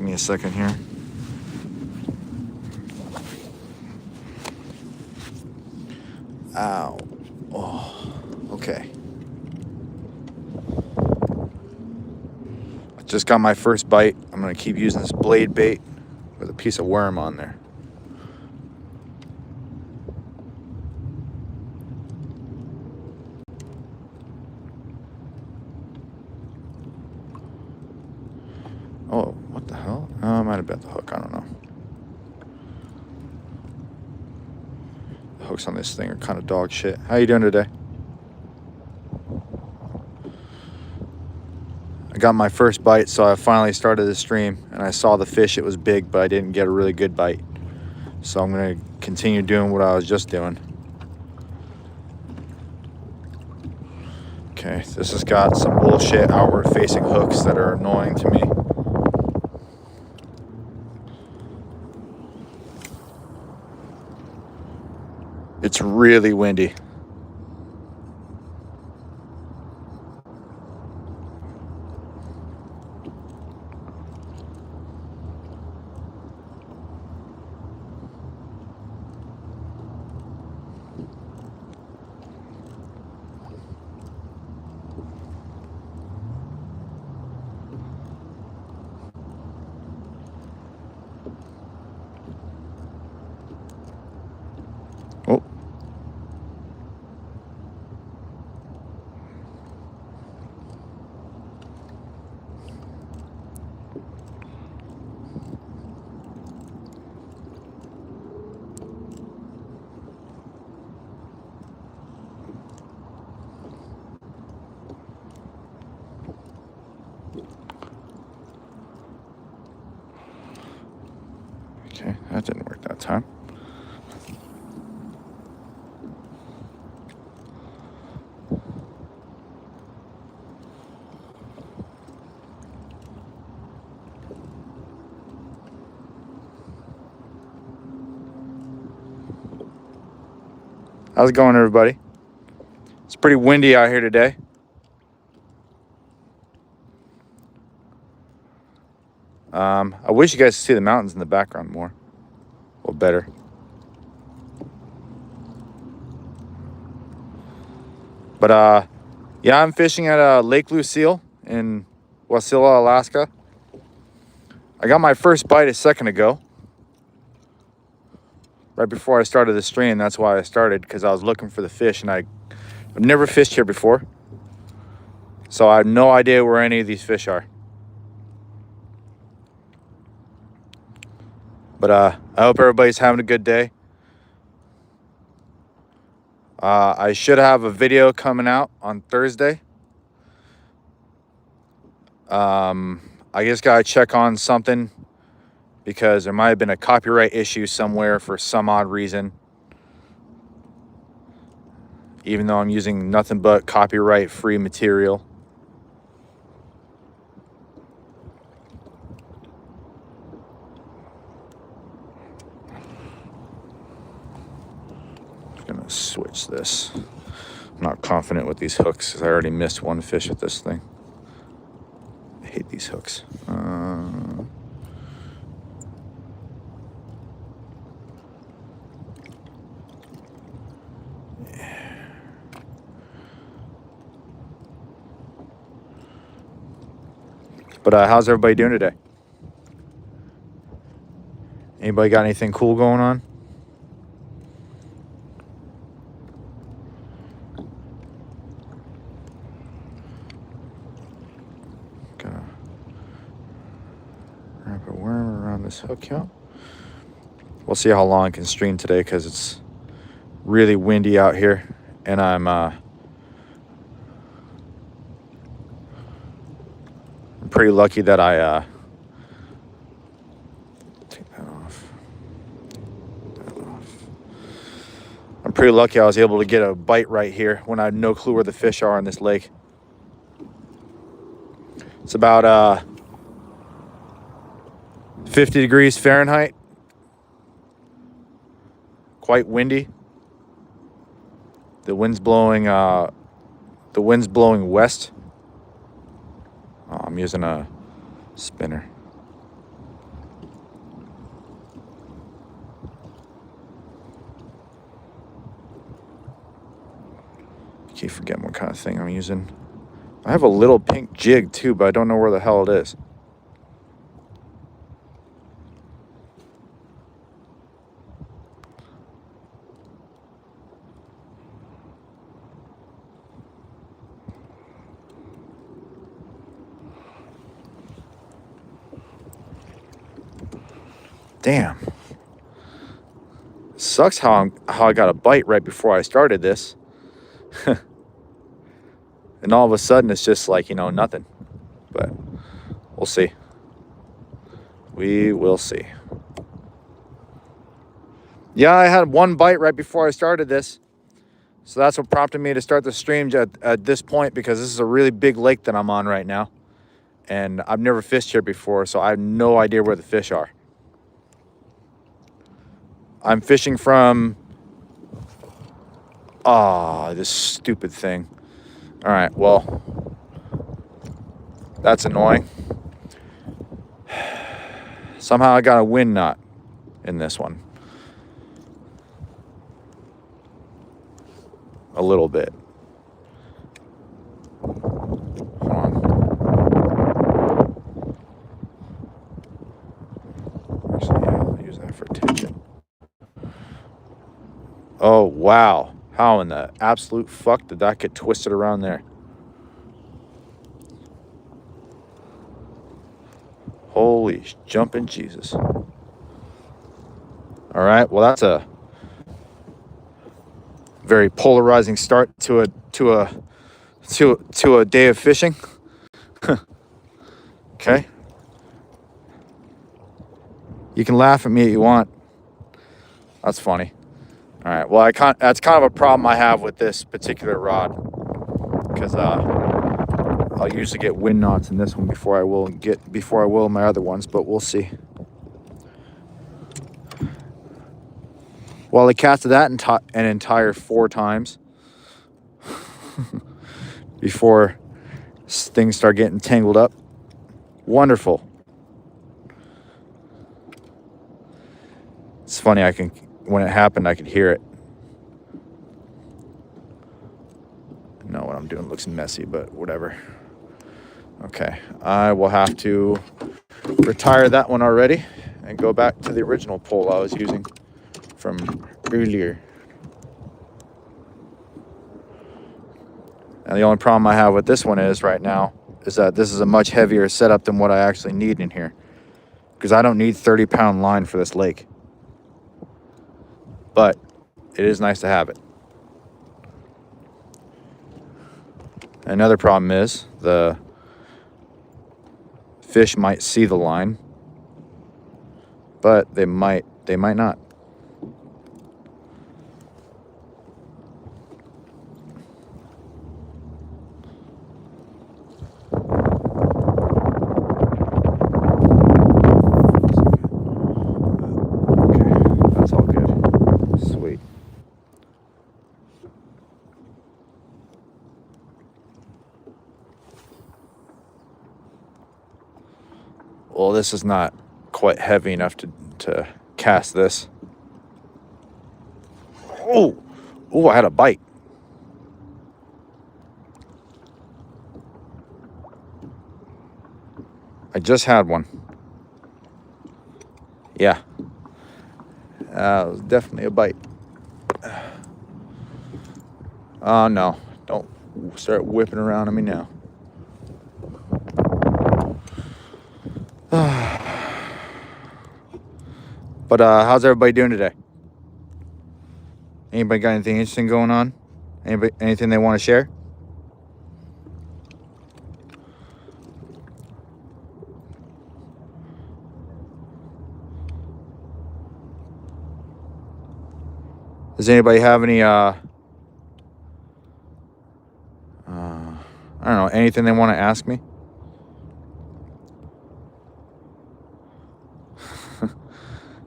Give me a second here. Ow. Oh, okay. I just got my first bite. I'm going to keep using this blade bait with a piece of worm on there. Oh, what the hell? Oh, I might have bent the hook. I don't know. The hooks on this thing are kind of dog shit. How you doing today? I got my first bite, so I finally started the stream, and I saw the fish. It was big, but I didn't get a really good bite. So I'm going to continue doing what I was just doing. Okay, this has got some bullshit outward-facing hooks that are annoying to me. It's really windy. Oh. Okay, that didn't work that time. How's it going, everybody? It's pretty windy out here today. I wish you guys could see the mountains in the background more. Well, better. But, yeah, I'm fishing at Lake Lucille in Wasilla, Alaska. I got my first bite a second ago. Right before I started the stream, that's why I started, because I was looking for the fish, and I've never fished here before. So I have no idea where any of these fish are. But I hope everybody's having a good day. I should have a video coming out on Thursday. I just gotta check on something because there might have been a copyright issue somewhere for some odd reason. Even though I'm using nothing but copyright-free material. I'm gonna switch this. I'm not confident with these hooks because I already missed one fish with this thing. I hate these hooks. But how's everybody doing today? Anybody got anything cool going on? Gonna wrap a worm around this hook here. We'll see how long I can stream today because it's really windy out here, and I'm pretty lucky that I take that off. I'm pretty lucky I was able to get a bite right here when I had no clue where the fish are in this lake. It's about 50 degrees Fahrenheit. Quite windy. The wind's blowing west. Oh, I'm using a spinner. keep forgetting what kind of thing I'm using. I have a little pink jig too, but I don't know where the hell it is. Damn. Sucks how I got a bite right before I started this. And all of a sudden it's just like, you know, nothing. But we'll see. We will see. Yeah, I had one bite right before I started this. So that's what prompted me to start the stream at this point, because this is a really big lake that I'm on right now. And I've never fished here before, so I have no idea where the fish are. I'm fishing from... this stupid thing. All right, well, that's annoying. Somehow I got a wind knot in this one. A little bit. Come on. Actually, yeah, I'll use that for tension. Oh, wow. How in the absolute fuck did that get twisted around there? Holy jumping Jesus. All right, well, that's a very polarizing start to a day of fishing. Okay. You can laugh at me if you want. That's funny. All right. Well, that's kind of a problem I have with this particular rod, because I'll usually get wind knots in this one before I will in my other ones, but we'll see. Well, I casted that an entire 4 times before things start getting tangled up. Wonderful. It's funny, when it happened, I could hear it. I know what I'm doing looks messy, but whatever. Okay, I will have to retire that one already and go back to the original pole I was using from earlier. And the only problem I have with this one is right now is that this is a much heavier setup than what I actually need in here, because I don't need 30-pound line for this lake. But it is nice to have it. Another problem is the fish might see the line, but they might not. Well, this is not quite heavy enough to cast this. Oh, I had a bite. I just had one. Yeah. It was definitely a bite. Oh, no. Don't start whipping around on me now. But how's everybody doing today? Anybody got anything interesting going on? Anybody, anything they want to share? Does anybody have any I don't know, anything they want to ask me?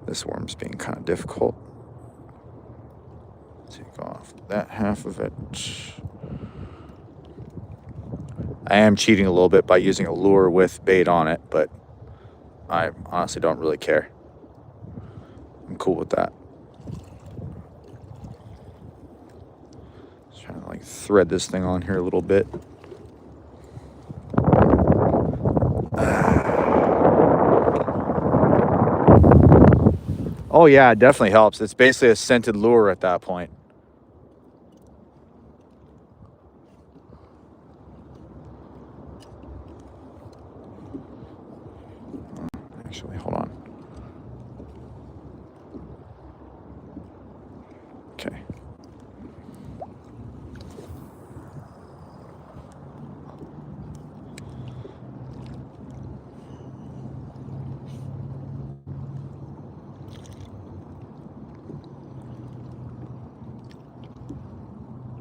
This worm's being kind of difficult. Take off that half of it. I am cheating a little bit by using a lure with bait on it, but I honestly don't really care. I'm cool with that. Just trying to like thread this thing on here a little bit. Oh yeah, it definitely helps. It's basically a scented lure at that point. Actually, hold on. Okay.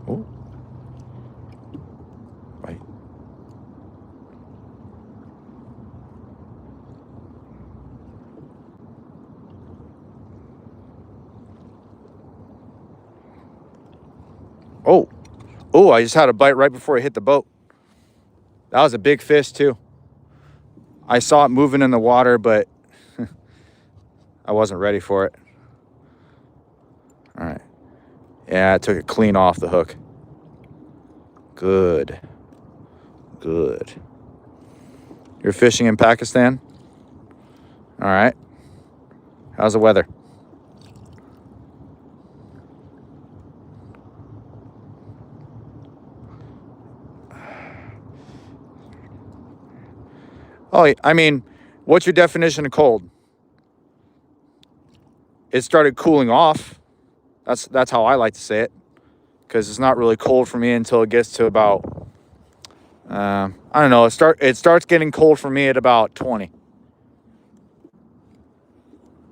Oh. Right. Oh. Oh, I just had a bite right before I hit the boat. That was a big fish too. I saw it moving in the water, but I wasn't ready for it. All right. Yeah, I took it clean off the hook. Good. Good. You're fishing in Pakistan? All right. How's the weather? Oh, I mean, what's your definition of cold? It started cooling off. That's how I like to say it, because it's not really cold for me until it gets to about I don't know. It starts getting cold for me at about 20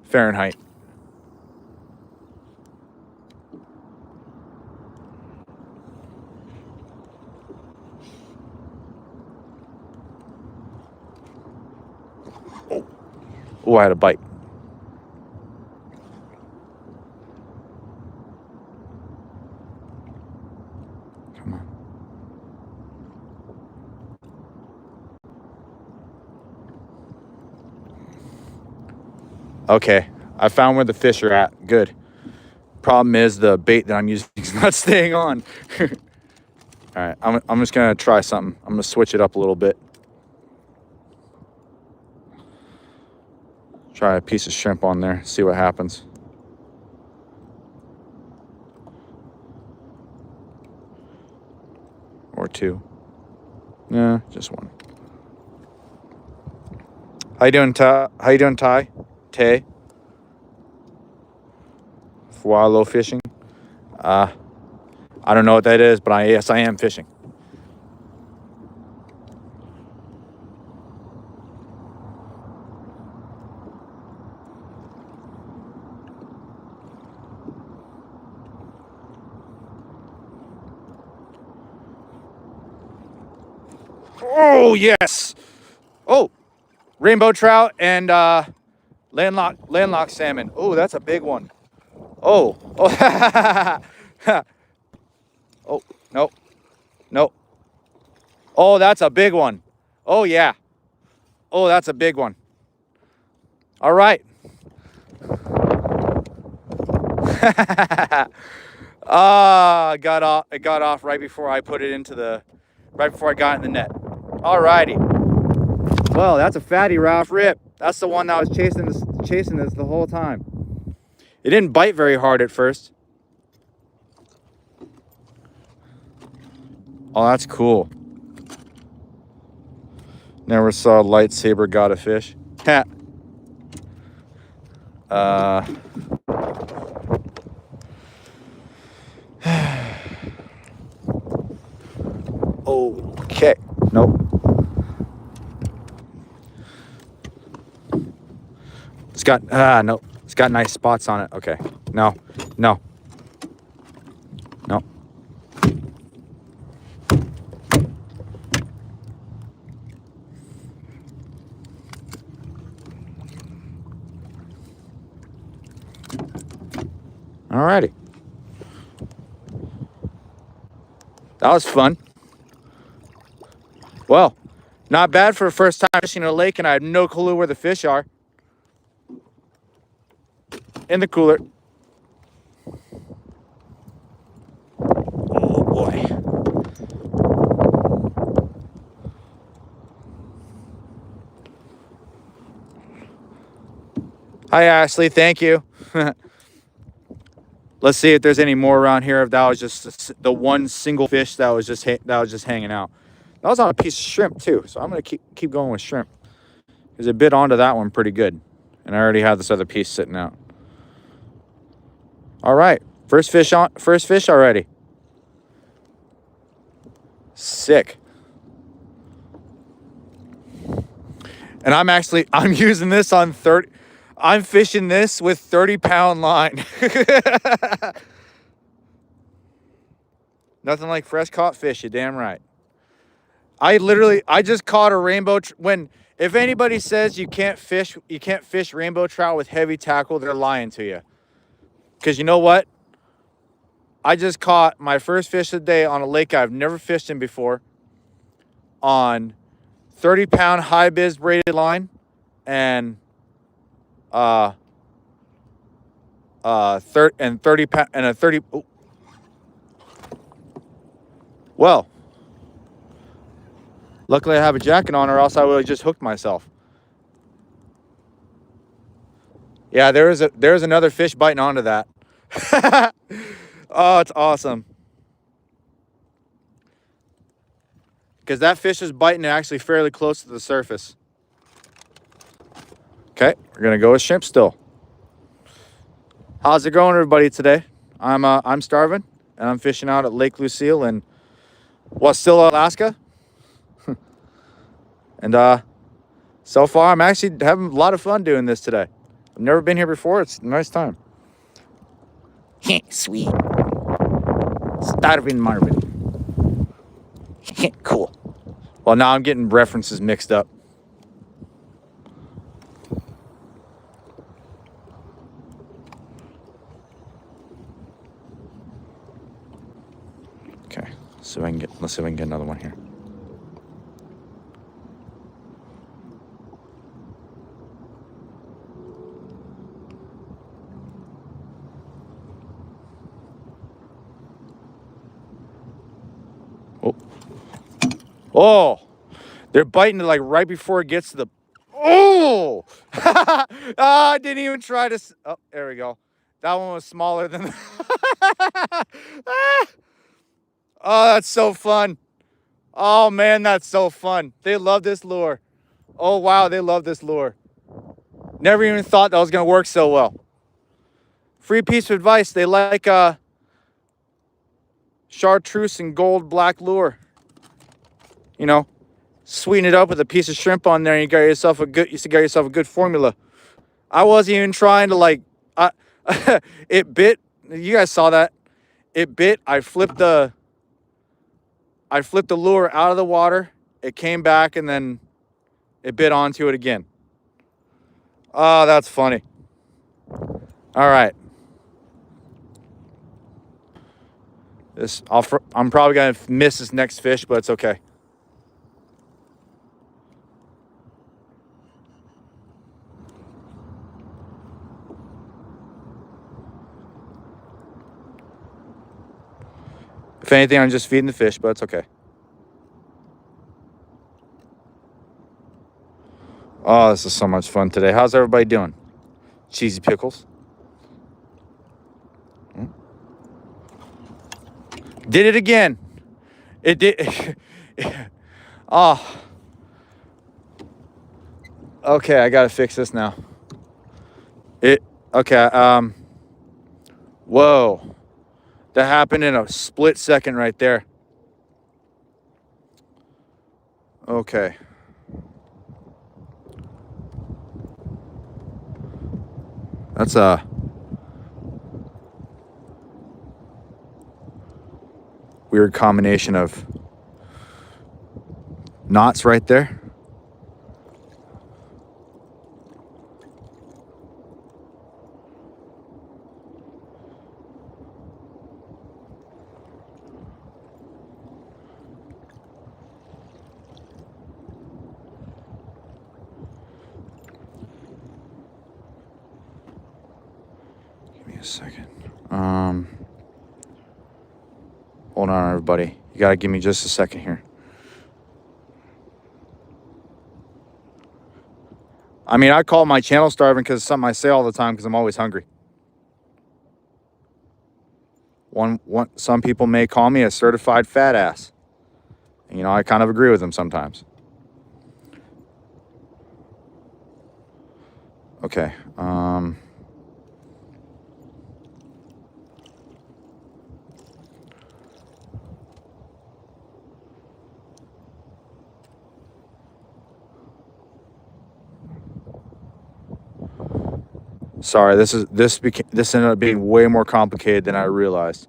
Fahrenheit. Oh, I had a bite. Come on. Okay, I found where the fish are at. Good. Problem is the bait that I'm using is not staying on. All right, I'm just gonna try something. I'm gonna switch it up a little bit. Try a piece of shrimp on there. See what happens. Or two. Yeah, just one. How you doing, Ty? How you doing, Ty? Tay? Wallow fishing? I don't know what that is, but yes, I am fishing. Oh, yes. Oh, rainbow trout and landlocked salmon. Oh, that's a big one. Oh. Oh. Oh, no. No. Oh, that's a big one. Oh, yeah. Oh, that's a big one. All right. Ah, it got off right before I put it right before I got in the net. All righty. Well, that's a fatty Ralph Rip. That's the one that was chasing this the whole time. It didn't bite very hard at first. Oh, that's cool. Never saw a lightsaber got a fish. Ha. Okay. Nope. It's got no. It's got nice spots on it. Okay. No. No. No. Alrighty. That was fun. Well, not bad for a first time fishing in a lake, and I have no clue where the fish are. In the cooler. Oh boy. Hi, Ashley. Thank you. Let's see if there's any more around here. If that was just the one single fish that was just hanging out. That was on a piece of shrimp too. So I'm gonna keep going with shrimp because it bit onto that one pretty good, and I already have this other piece sitting out. All right, first fish already. Sick. And I'm using this on 30. I'm fishing this with 30-pound line. Nothing like fresh caught fish, you damn right. I just caught a rainbow if anybody says you can't fish rainbow trout with heavy tackle, they're lying to you. Cuz you know what? I just caught my first fish of the day on a lake I've never fished in before on 30-pound high biz braided line and 30 pound and a 30. Oh. Well, luckily I have a jacket on, or else I would have just hooked myself. Yeah, there's another fish biting onto that. Oh, it's awesome. Because that fish is biting actually fairly close to the surface. Okay, we're gonna go with shrimp still. How's it going, everybody, today? I'm Starvin, and I'm fishing out at Lake Lucille in still Alaska. And so far, I'm actually having a lot of fun doing this today. I've never been here before. It's a nice time. Sweet. Starvin Marvin. Cool. Well, now I'm getting references mixed up. Okay, let's see if I can get another one here. Oh, they're biting it like right before it gets to the. Oh, I didn't even try to. Oh, there we go. That one was smaller than. Oh, that's so fun. Oh man, that's so fun. They love this lure. Oh wow, they love this lure. Never even thought that was gonna work so well. Free piece of advice: they like chartreuse and gold black lure. You know, sweeten it up with a piece of shrimp on there, and you got yourself a good formula. I wasn't even trying to it bit. You guys saw that. It bit. I flipped the lure out of the water. It came back, and then it bit onto it again. Oh, that's funny. All right. I'm probably gonna miss this next fish, but it's okay. If anything, I'm just feeding the fish, but it's okay. Oh, this is so much fun today. How's everybody doing? Cheesy pickles. Did it again. It did. Oh. Okay, I gotta fix this now. Okay, whoa. That happened in a split second right there. Okay. That's a weird combination of knots right there. Give me a second. Hold on, everybody. You gotta give me just a second here. I mean, I call my channel Starvin because it's something I say all the time because I'm always hungry. Some people may call me a certified fat ass. You know, I kind of agree with them sometimes. Okay. Sorry, this ended up being way more complicated than I realized.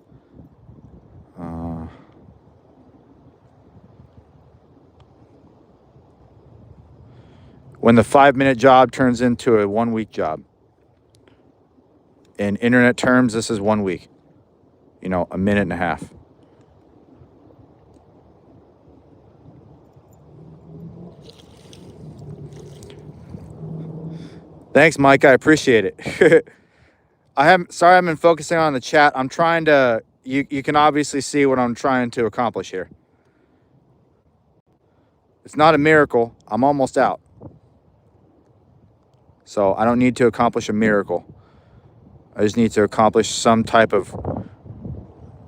When the 5-minute job turns into a 1-week job. In internet terms, this is 1 week. You know, a minute and a half. Thanks, Mike. I appreciate it. Sorry, I've been focusing on the chat. I'm trying to. You can obviously see what I'm trying to accomplish here. It's not a miracle. I'm almost out. So I don't need to accomplish a miracle. I just need to accomplish some type of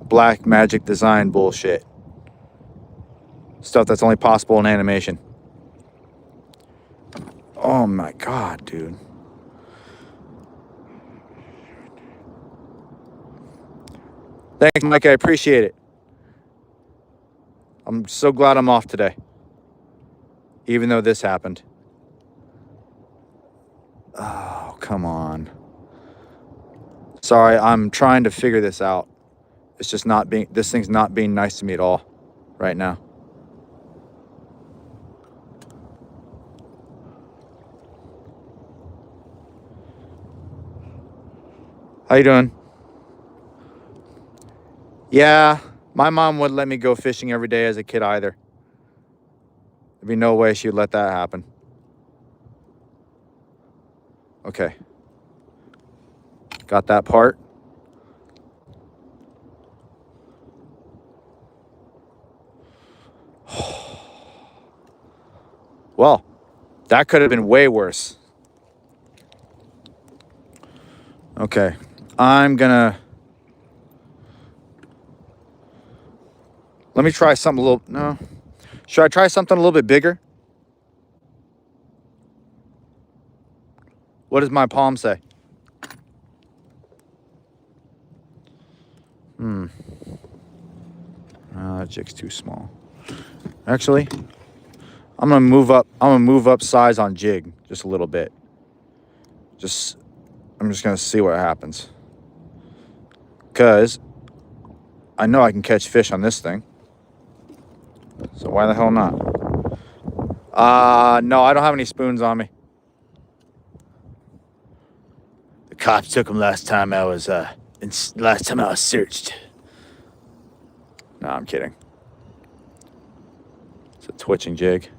black magic design bullshit. Stuff that's only possible in animation. Oh my God, dude. Thanks, Mike. I appreciate it. I'm so glad I'm off today. Even though this happened. Oh, come on. Sorry, I'm trying to figure this out. It's just this thing's not being nice to me at all right now. How you doing? Yeah, my mom wouldn't let me go fishing every day as a kid either. There'd be no way she would let that happen. Okay. Got that part. Well, that could have been way worse. Okay. I'm gonna... Let me try something a little... No. Should I try something a little bit bigger? What does my palm say? That jig's too small. Actually, I'm gonna move up size on jig just a little bit. I'm just gonna see what happens. Cause I know I can catch fish on this thing. So why the hell not? No, I don't have any spoons on me. The cops took them last time I was searched. No, I'm kidding. It's a twitching jig.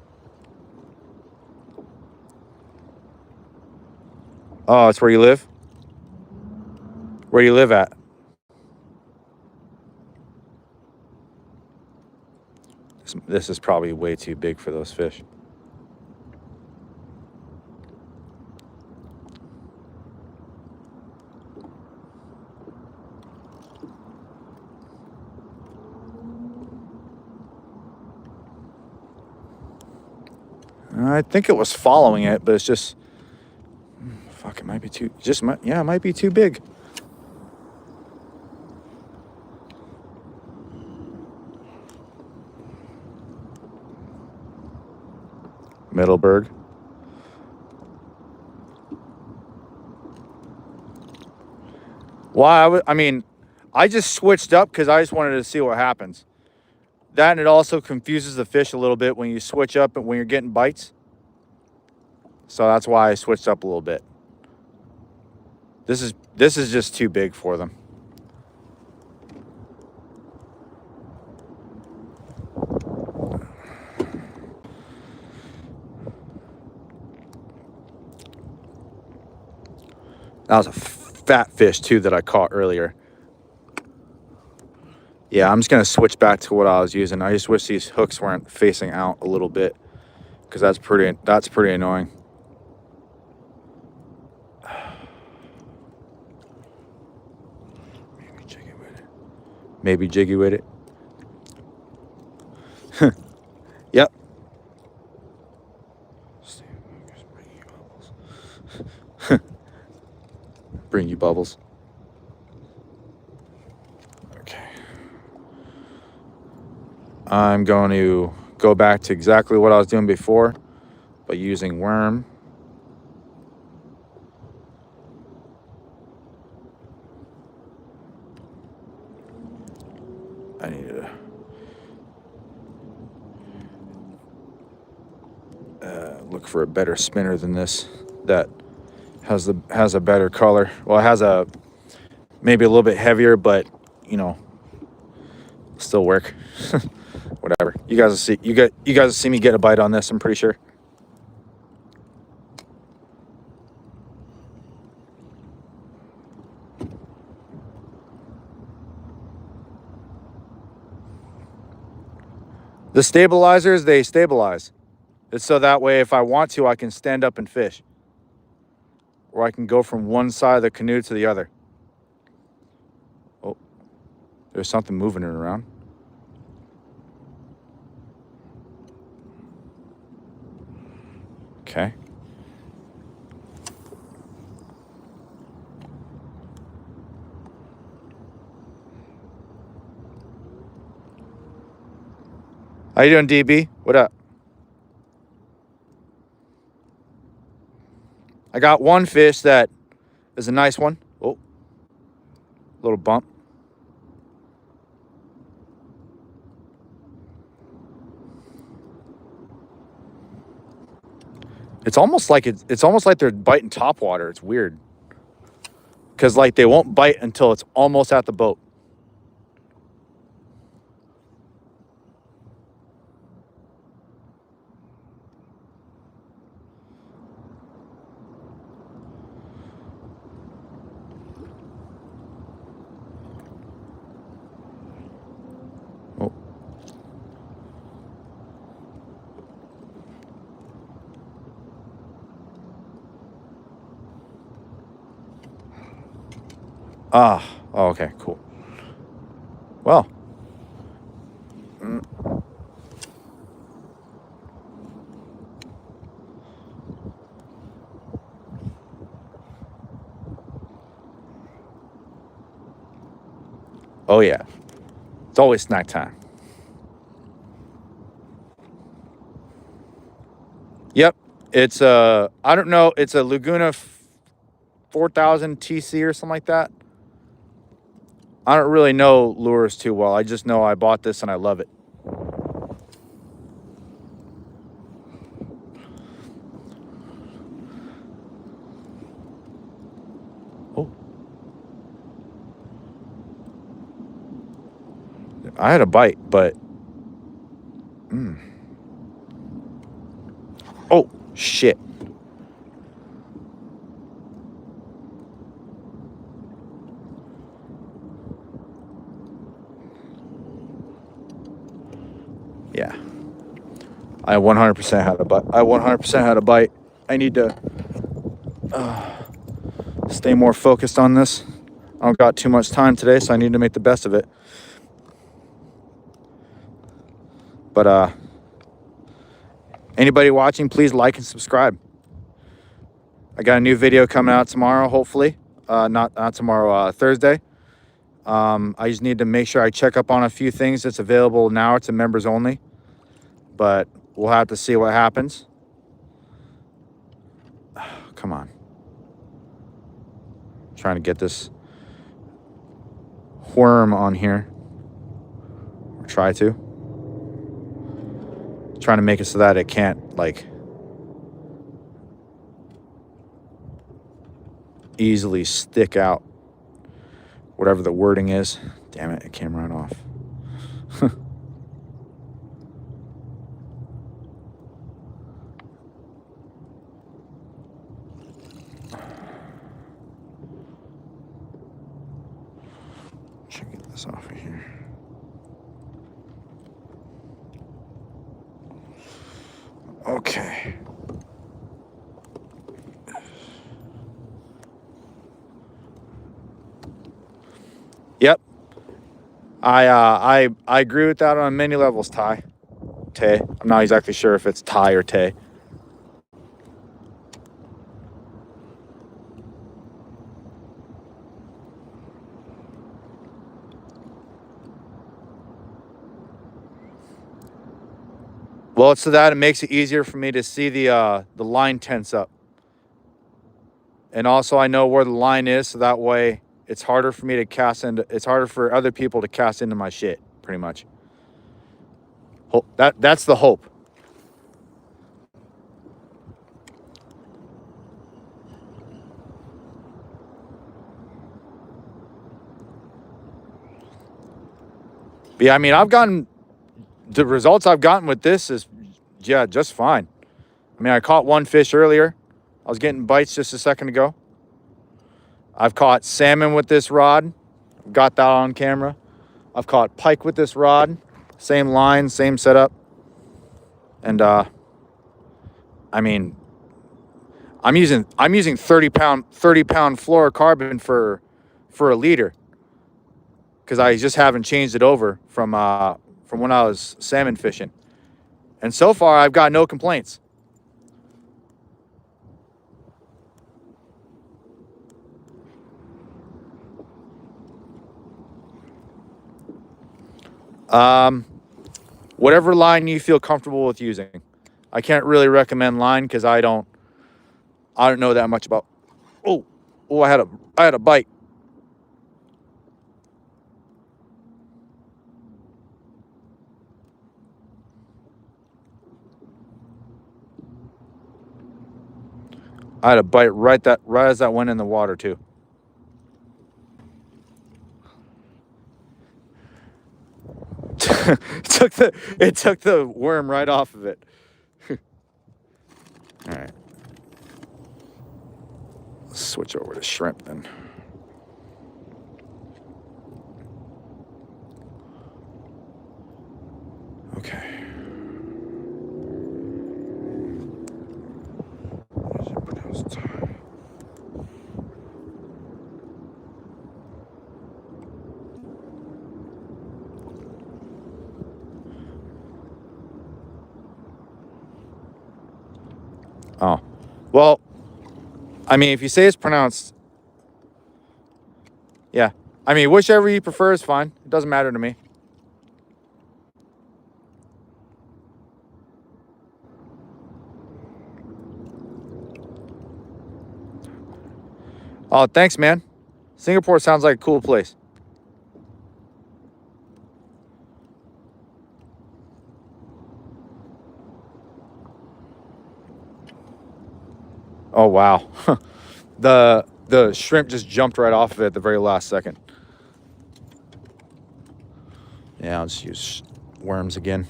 Oh, it's where you live? Where do you live at? This is probably way too big for those fish. I think it was following it, but it's just... Fuck, it might be too... Yeah, it might be too big. Middleburg. Why? I mean, I just switched up because I just wanted to see what happens. That, and it also confuses the fish a little bit when you switch up and when you're getting bites. So that's why I switched up a little bit. This is just too big for them. That was a fat fish too that I caught earlier. Yeah, I'm just gonna switch back to what I was using. I just wish these hooks weren't facing out a little bit, because that's pretty annoying. maybe jiggy with it. Yep. Bring you bubbles. Okay. I'm going to go back to exactly what I was doing before, but using worm. I need to look for a better spinner than this that has a better color. Well, it has a maybe a little bit heavier, but you know, still work. Whatever. You guys will see me get a bite on this, I'm pretty sure. The stabilizers, they stabilize. It's so that way if I want to, I can stand up and fish. Or I can go from one side of the canoe to the other. Oh, there's something moving it around. Okay. How you doing, DB? What up? I got one fish that is a nice one. Oh, little bump. It's almost like it's almost like they're biting top water. It's weird. Cause like they won't bite until it's almost at the boat. Oh. Ah, oh, okay, cool. Well. Oh yeah. It's always snack time. Yep. It's I don't know, it's a Laguna 4000 TC or something like that. I don't really know lures too well. I just know I bought this and I love it. Oh. I had a bite, but oh, shit. Yeah. I 100% had a bite. I 100% had a bite. I need to stay more focused on this. I don't got too much time today, so I need to make the best of it. But anybody watching, please like and subscribe. I got a new video coming out tomorrow, hopefully. Not tomorrow, Thursday. I just need to make sure I check up on a few things that's available now to members only. But we'll have to see what happens. Come on. Trying to get this worm on here. Or try to. Trying to make it so that it can't, like, easily stick out. Whatever the wording is. Damn it, it came right off. Should get this off of here. Okay. Yep. I agree with that on many levels, Ty. Tay. I'm not exactly sure if it's Ty or Tay. Well, it's so that it makes it easier for me to see the line tense up. And also I know where the line is, so that way it's harder for me to cast into, it's harder for other people to cast into my shit, pretty much. That's the hope. But yeah, I mean, the results I've gotten with this is, yeah, just fine. I mean, I caught one fish earlier. I was getting bites just a second ago. I've caught salmon with this rod. Got that on camera. I've caught pike with this rod. Same line, same setup. And I mean, I'm using 30-pound fluorocarbon for a leader, because I just haven't changed it over from when I was salmon fishing. And so far I've got no complaints. Whatever line you feel comfortable with using. I can't really recommend line because I don't know that much about. Oh, I had a bite. I had a bite right as that went in the water too. it took the worm right off of it. All right. Let's switch over to shrimp then. Okay. Oh, well, I mean, if you say it's pronounced, yeah. I mean, whichever you prefer is fine. It doesn't matter to me. Oh, thanks, man. Singapore sounds like a cool place. Oh, wow. The shrimp just jumped right off of it at the very last second. Yeah, I'll just use worms again.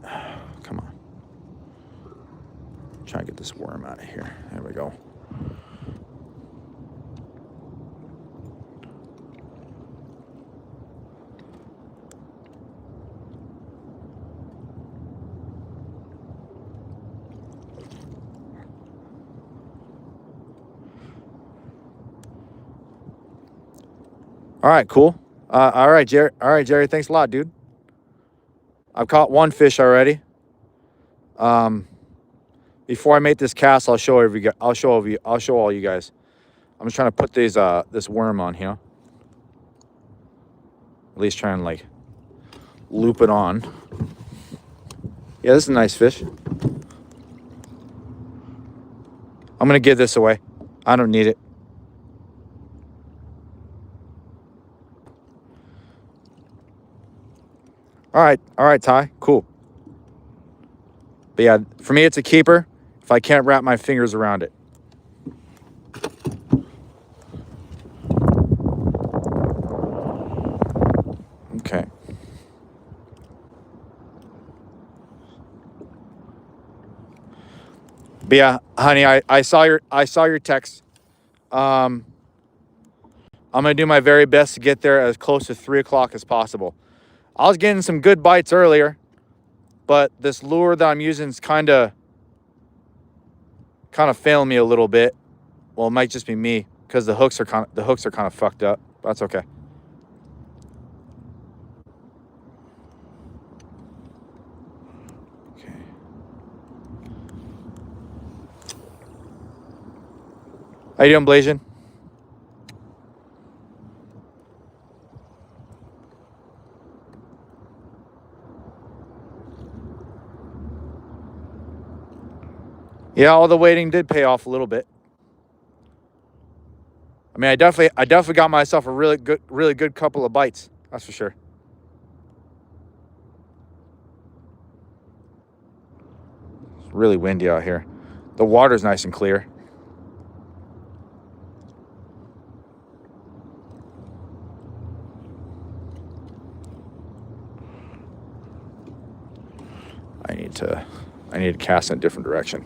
Come on. Try to get this worm out of here. There we go. All right, cool. All right, Jerry. All right, Jerry. Thanks a lot, dude. I've caught one fish already. Before I make this cast, I'll show all you guys. I'm just trying to put this worm on here. At least try and like loop it on. Yeah, this is a nice fish. I'm gonna give this away. I don't need it. All right, Ty. Cool. But yeah, for me, it's a keeper if I can't wrap my fingers around it. Okay. But yeah, honey, I saw your text. I'm gonna do my very best to get there as close to 3 o'clock as possible. I was getting some good bites earlier, but this lure that I'm using is kind of failing me a little bit. Well, it might just be me because the hooks are kind of fucked up. That's okay. How you doing, Blasian? Yeah, all the waiting did pay off a little bit. I mean, I definitely got myself a really good couple of bites. That's for sure. It's really windy out here. The water's nice and clear. I need to cast in a different direction.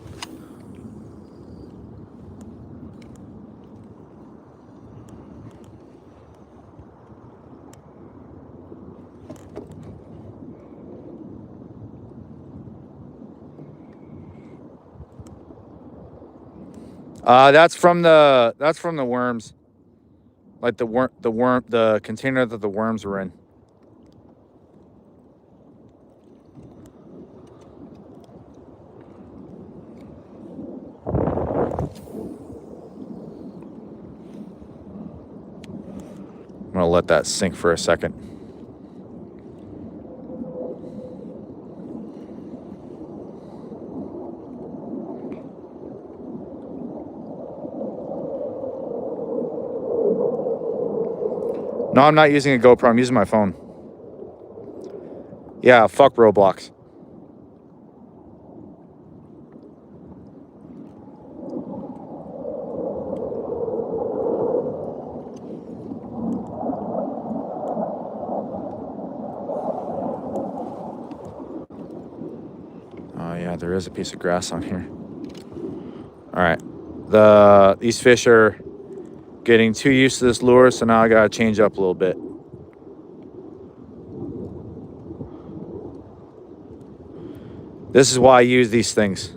That's from the worms. Like the container that the worms were in. I'm gonna let that sink for a second. No, I'm not using a GoPro. I'm using my phone. Yeah, fuck Roblox. Oh yeah, there is a piece of grass on here. All right, these fish are getting too used to this lure, so now I gotta change up a little bit. This is why I use these things.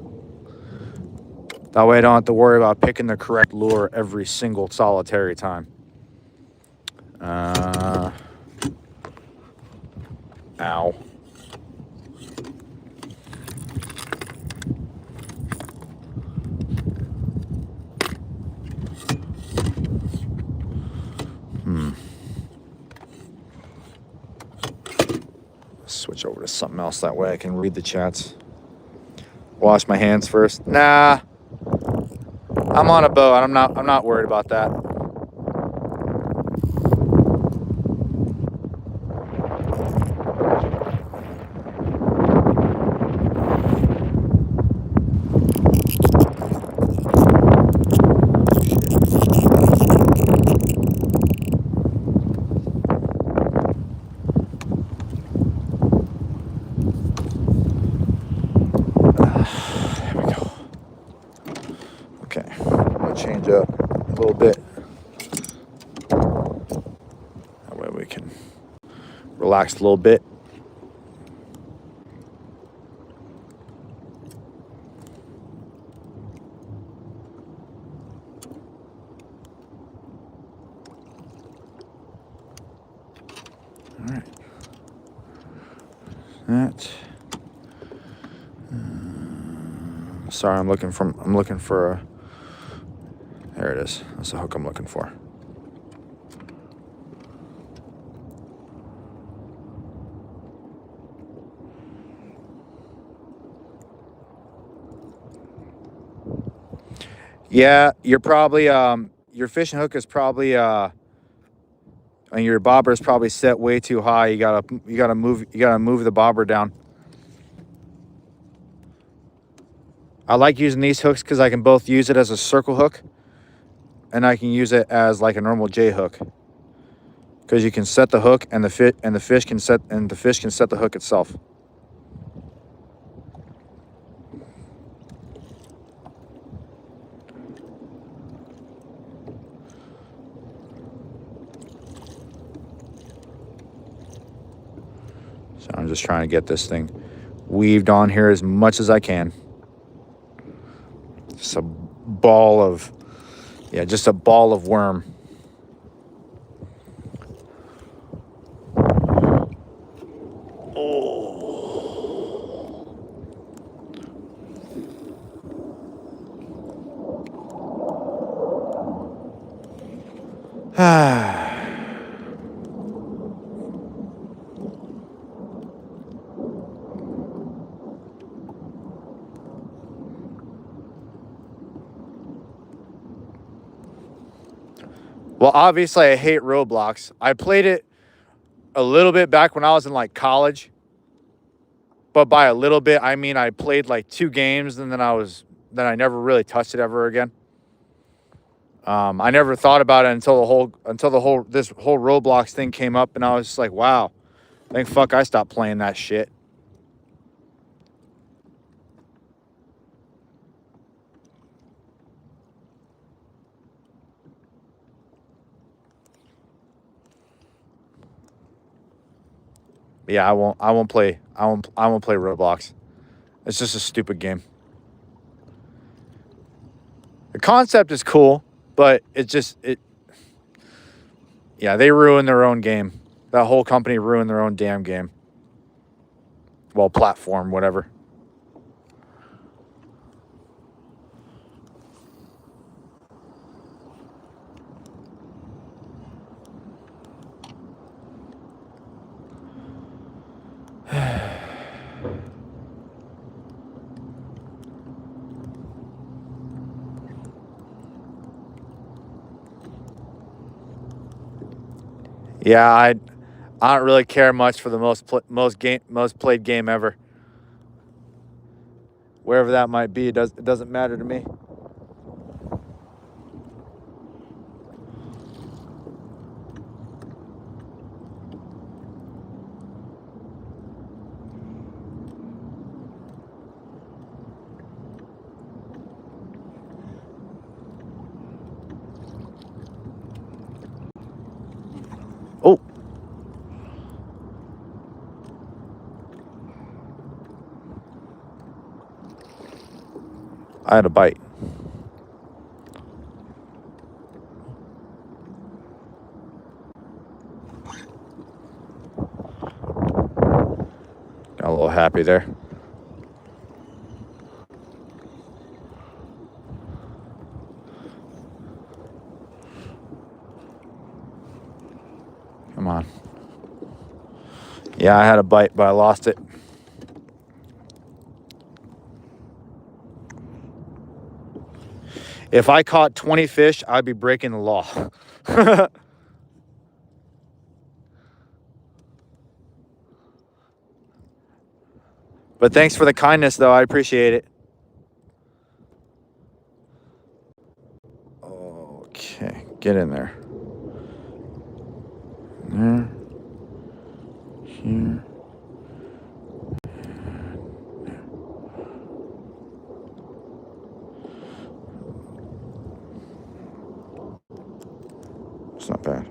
That way I don't have to worry about picking the correct lure every single solitary time. Ow. Switch over to something else, that way I can read the chats. Wash my hands first. Nah. I'm on a boat. I'm not worried about that. There we go. Okay. I'm gonna change up a little bit. That way we can relax a little bit. All right. That. Sorry, I'm looking for a. There it is. That's the hook I'm looking for. Yeah, you're probably your fishing hook is probably and your bobber is probably set way too high. You gotta move the bobber down. I like using these hooks because I can both use it as a circle hook and I can use it as like a normal J hook. Because you can set the hook and the fish can set the hook itself. So I'm just trying to get this thing weaved on here as much as I can. Just a ball of worm. Well, obviously, I hate Roblox. I played it a little bit back when I was in like college, but by a little bit, I mean I played like 2 games and then I never really touched it ever again. I never thought about it until this whole Roblox thing came up, and I was just like, wow, thank fuck I stopped playing that shit. Yeah, I won't play Roblox. It's just a stupid game. The concept is cool, but yeah, they ruined their own game. That whole company ruined their own damn game. Well, platform, whatever. Yeah, I don't really care much for the most played game ever. Wherever that might be, it doesn't matter to me. Oh, I had a bite. Got a little happy there. Come on. Yeah, I had a bite, but I lost it. If I caught 20 fish, I'd be breaking the law. But thanks for the kindness, though. I appreciate it. Okay, get in there. There. Here. It's not bad.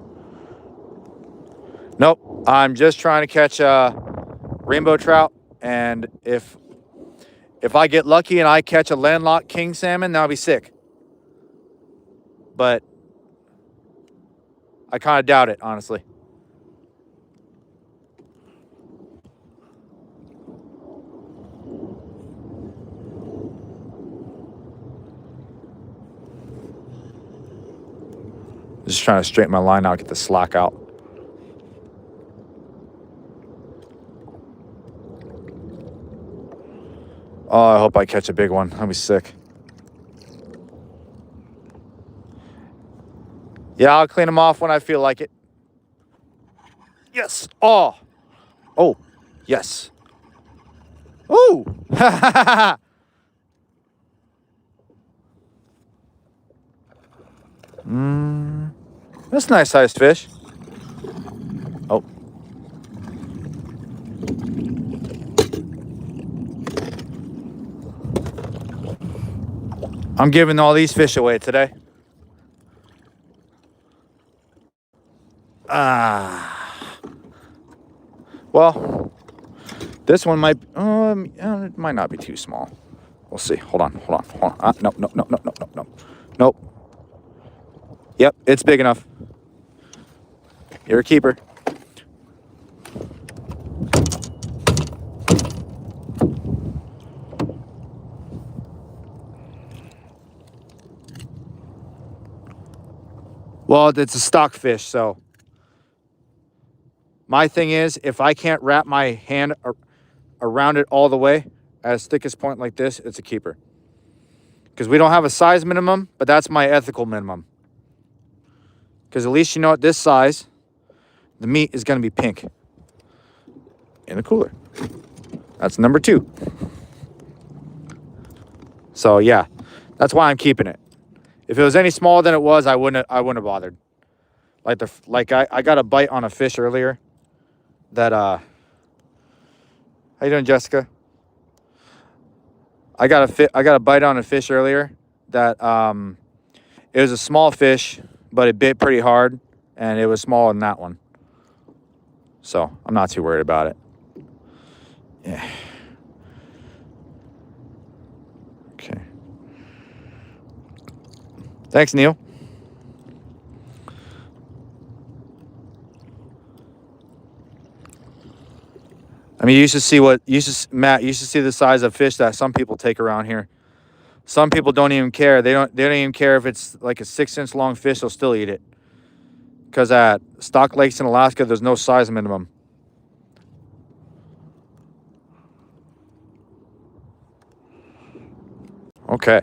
Nope. I'm just trying to catch rainbow trout, and if I get lucky and I catch a landlocked king salmon, then I'll be sick. But I kind of doubt it, honestly. Just trying to straighten my line out, get the slack out. Oh, I hope I catch a big one. I'll be sick. Yeah, I'll clean them off when I feel like it. Yes. Oh. Oh. Yes. Oh. That's a nice sized fish. Oh. I'm giving all these fish away today. Well, this one might, it might not be too small. We'll see. Hold on. Nope. Yep, it's big enough. You're a keeper. Well, it's a stock fish, so my thing is, if I can't wrap my hand around it all the way at its thickest point like this, it's a keeper. Because we don't have a size minimum, but that's my ethical minimum. Because at least you know at this size, the meat is going to be pink in the cooler. That's number 2. So yeah, that's why I'm keeping it. If it was any smaller than it was, I wouldn't have bothered. I got a bite on a fish earlier that how you doing, Jessica? I got a bite on a fish earlier that it was a small fish, but it bit pretty hard, and it was smaller than that one. So I'm not too worried about it. Yeah. Okay. Thanks, Neil. I mean, Matt, you should see the size of fish that some people take around here. Some people don't even care. They don't even care if it's like a 6-inch long fish, they'll still eat it. Because at stock lakes in Alaska, there's no size minimum. Okay.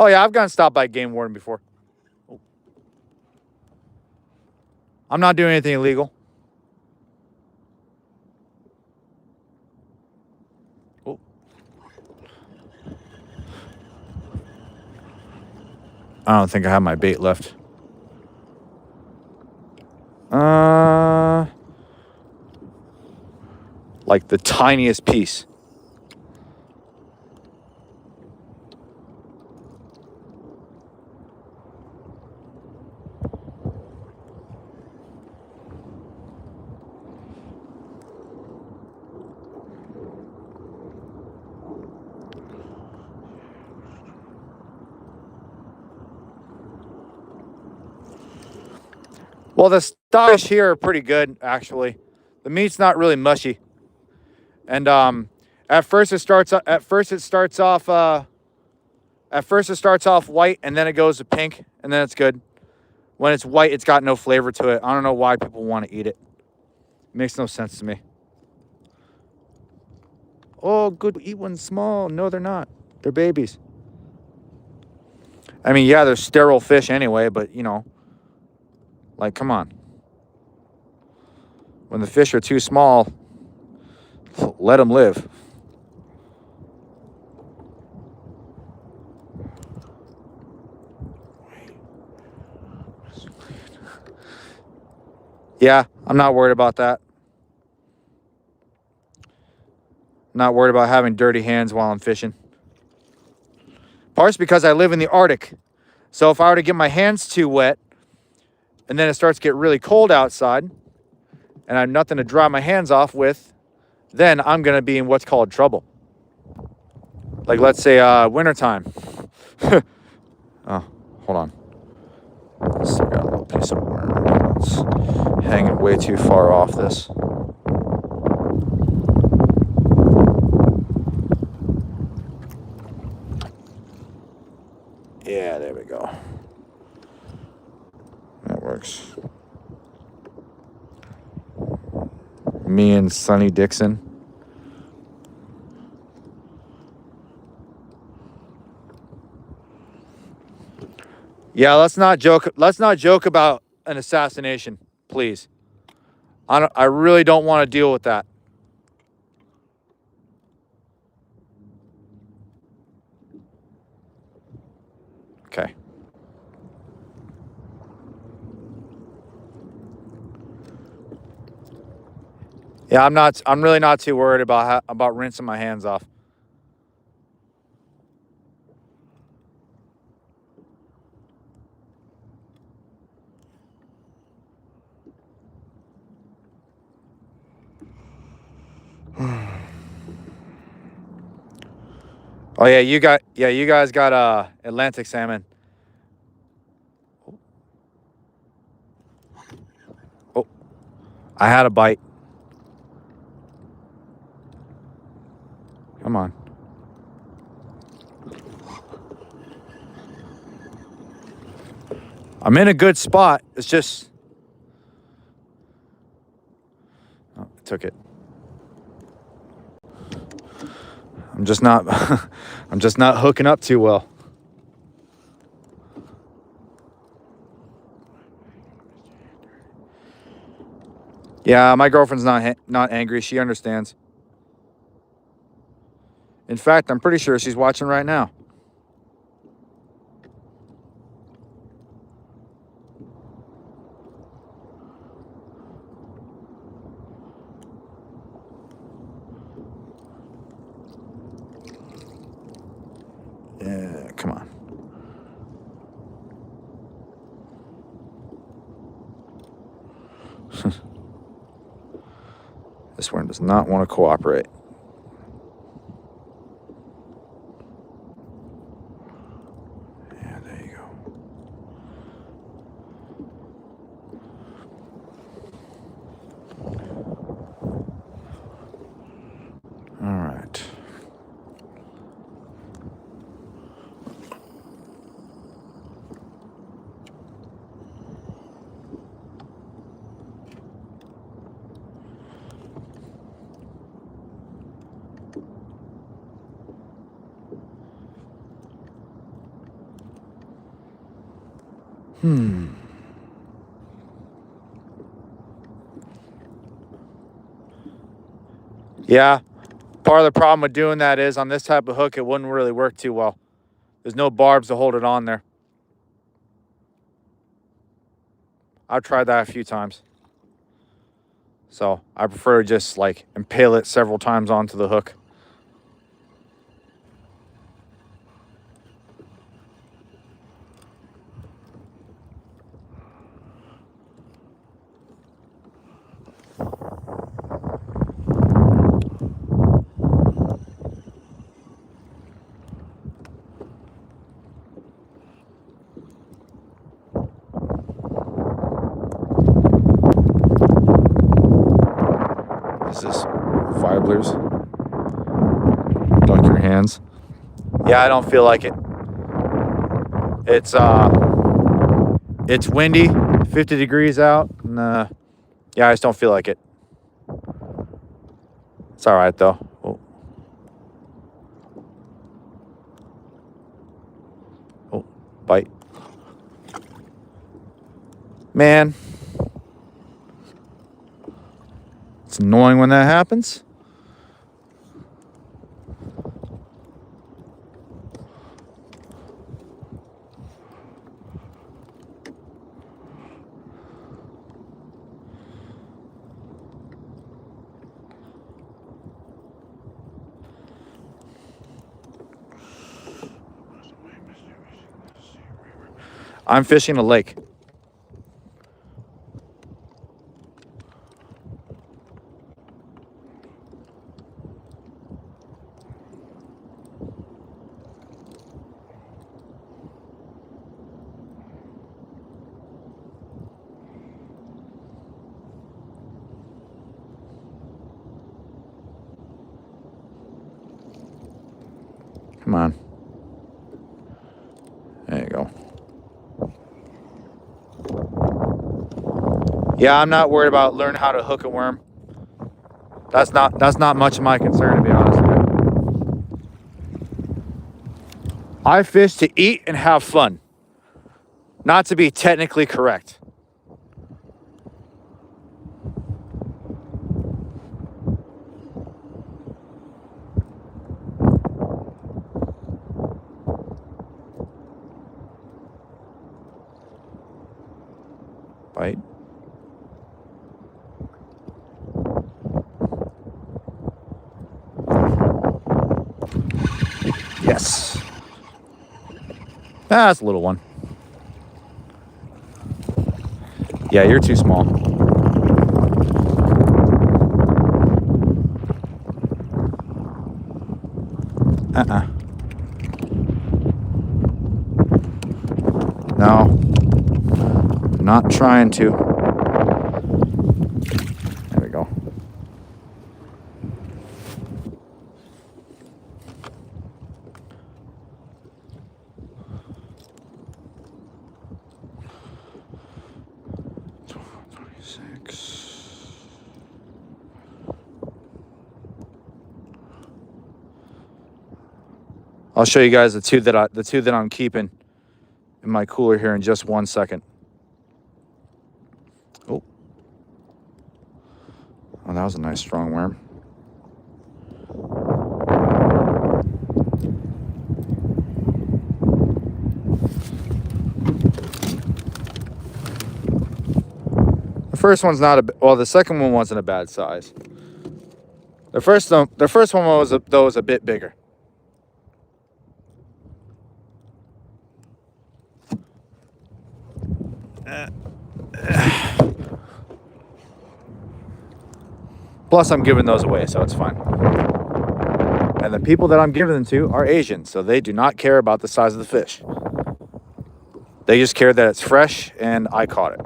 Oh, yeah, I've gotten stopped by a game warden before. Oh. I'm not doing anything illegal. Oh. I don't think I have my bait left. Like the tiniest piece. Well, the stock fish here are pretty good, actually. The meat's not really mushy, and at first it starts off white, and then it goes to pink, and then it's good. When it's white, it's got no flavor to it. I don't know why people want to eat it. It makes no sense to me. Oh, good. Eat one small. No, they're not. They're babies. I mean, yeah, they're sterile fish anyway, but, you know, like, come on. When the fish are too small, let them live. Yeah, I'm not worried about that. I'm not worried about having dirty hands while I'm fishing. Partially because I live in the Arctic. So if I were to get my hands too wet, and then it starts to get really cold outside, and I have nothing to dry my hands off with, then I'm going to be in what's called trouble. Like, let's say wintertime. Oh, hold on. Still got a little piece of worm. It's hanging way too far off this. Yeah, there we go. That works. Me and Sonny Dixon. Yeah, let's not joke. Let's not joke about an assassination, please. I really don't want to deal with that. Okay. Yeah, I'm really not too worried about rinsing my hands off. Oh yeah, you guys got Atlantic salmon. I had a bite. Come on. I'm in a good spot. It's just... Oh, I took it. I'm just not... I'm just not hooking up too well. Yeah, my girlfriend's not angry. She understands. In fact, I'm pretty sure she's watching right now. Yeah, come on. This one does not want to cooperate. Yeah, there you go. All right. Yeah, part of the problem with doing that is on this type of hook, it wouldn't really work too well. There's no barbs to hold it on there. I've tried that a few times. So I prefer to just like impale it several times onto the hook. Is this fiblers? Duck your hands. Yeah, I don't feel like it. It's windy, 50 degrees out, and yeah, I just don't feel like it. It's all right though. Oh, oh, bite. Man, it's annoying when that happens. I'm fishing a lake. Come on. There you go. Yeah, I'm not worried about learning how to hook a worm. That's not much of my concern, to be honest with you. I fish to eat and have fun, not to be technically correct. Bite. Yes. That's a little one. Yeah, you're too small. No. I'm not trying to. I'll show you guys the two that I'm keeping in my cooler here in just 1 second. Oh, that was a nice strong worm. The first one's not the second one wasn't a bad size. The first one was a bit bigger. Plus, I'm giving those away, so it's fine. And the people that I'm giving them to are Asian, so they do not care about the size of the fish. They just care that it's fresh and I caught it.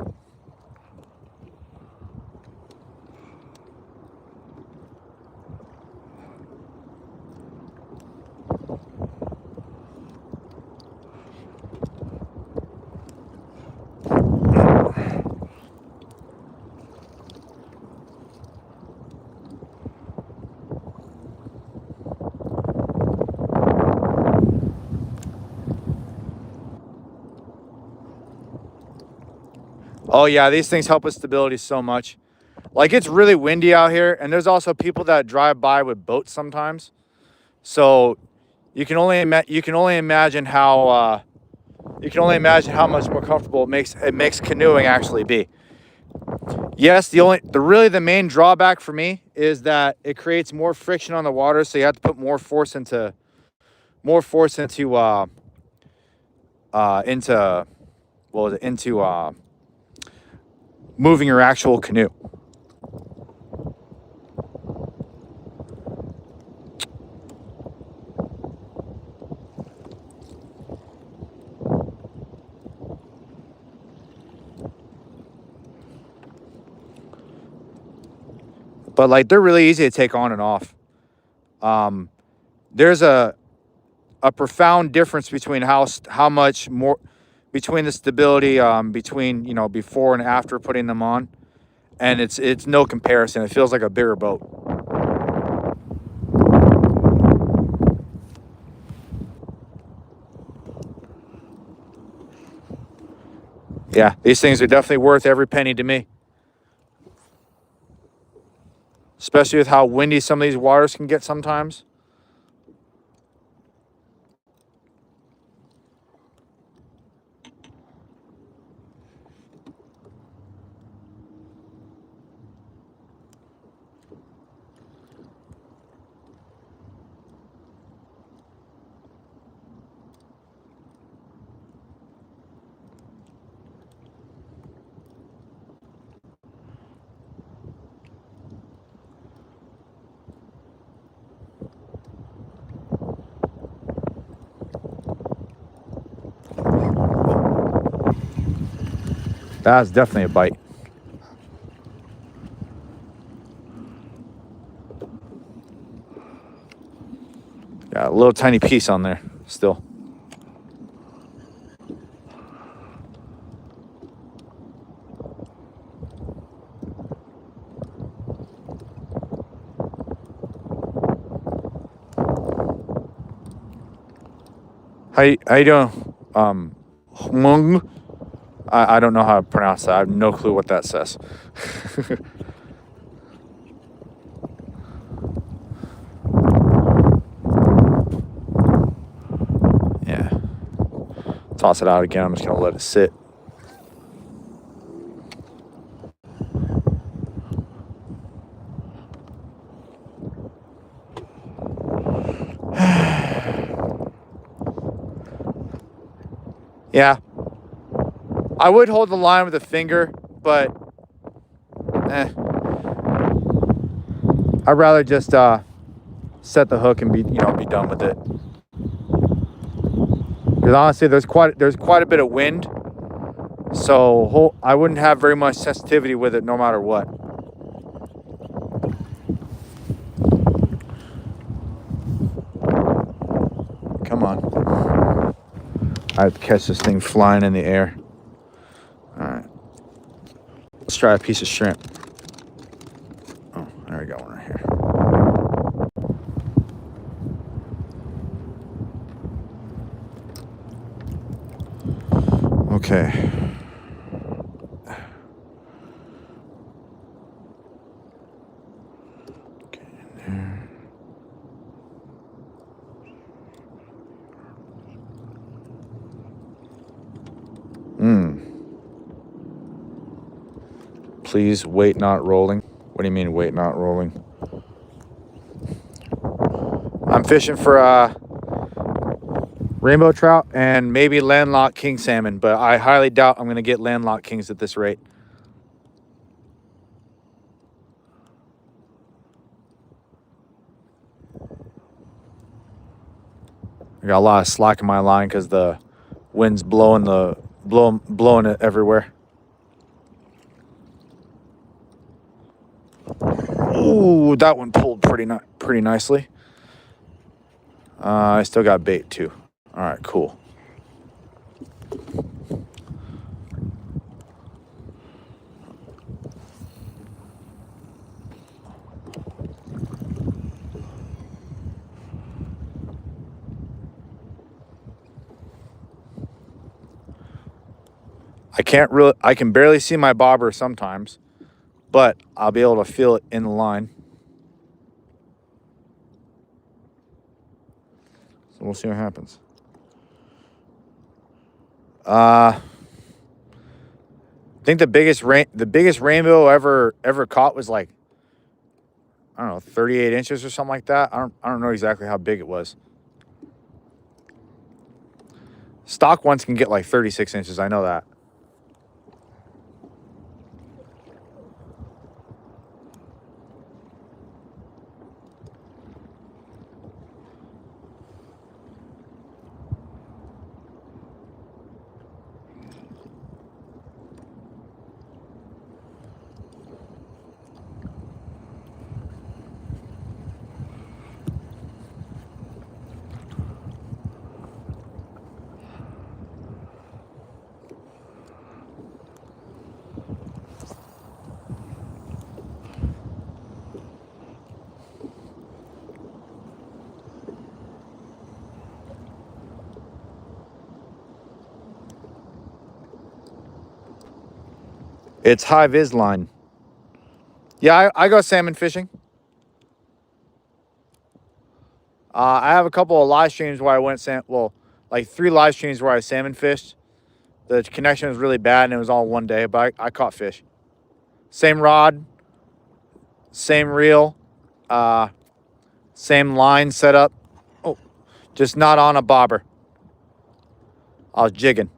Oh yeah, these things help with stability so much. Like, it's really windy out here, and there's also people that drive by with boats sometimes. So you can only imagine how much more comfortable it makes canoeing actually be. Yes, the main drawback for me is that it creates more friction on the water, so you have to put more force into moving your actual canoe. But like, they're really easy to take on and off. There's a profound difference between how much more between the stability between before and after putting them on, and it's no comparison. It feels like a bigger boat. Yeah, these things are definitely worth every penny to me. Especially with how windy some of these waters can get sometimes. That's definitely a bite. Yeah, a little tiny piece on there still. How you doing? Hmong? I don't know how to pronounce that. I have no clue what that says. Yeah. Toss it out again. I'm just going to let it sit. Yeah. I would hold the line with a finger, but I'd rather just set the hook and be done with it. Because honestly, there's quite a bit of wind, so I wouldn't have very much sensitivity with it no matter what. Come on. I have to catch this thing flying in the air. All right. Let's try a piece of shrimp. Oh, there we go, one right here. Okay. Please wait not rolling. What do you mean wait not rolling? I'm fishing for rainbow trout and maybe landlocked king salmon, but I highly doubt I'm going to get landlocked kings at this rate. I got a lot of slack in my line because the wind's blowing it everywhere. Ooh, that one pulled pretty nicely. I still got bait too. All right, cool. I can barely see my bobber sometimes, but I'll be able to feel it in the line. So we'll see what happens. I think the biggest rainbow ever caught was like, I don't know, 38 inches or something like that. I don't know exactly how big it was. Stock ones can get like 36 inches. I know that. It's high vis line. Yeah, I go salmon fishing. I have a couple of live streams where I went like 3 live streams where I salmon fished. The connection was really bad and it was all one day, but I caught fish. Same rod, same reel, same line setup. Oh, just not on a bobber. I was jigging.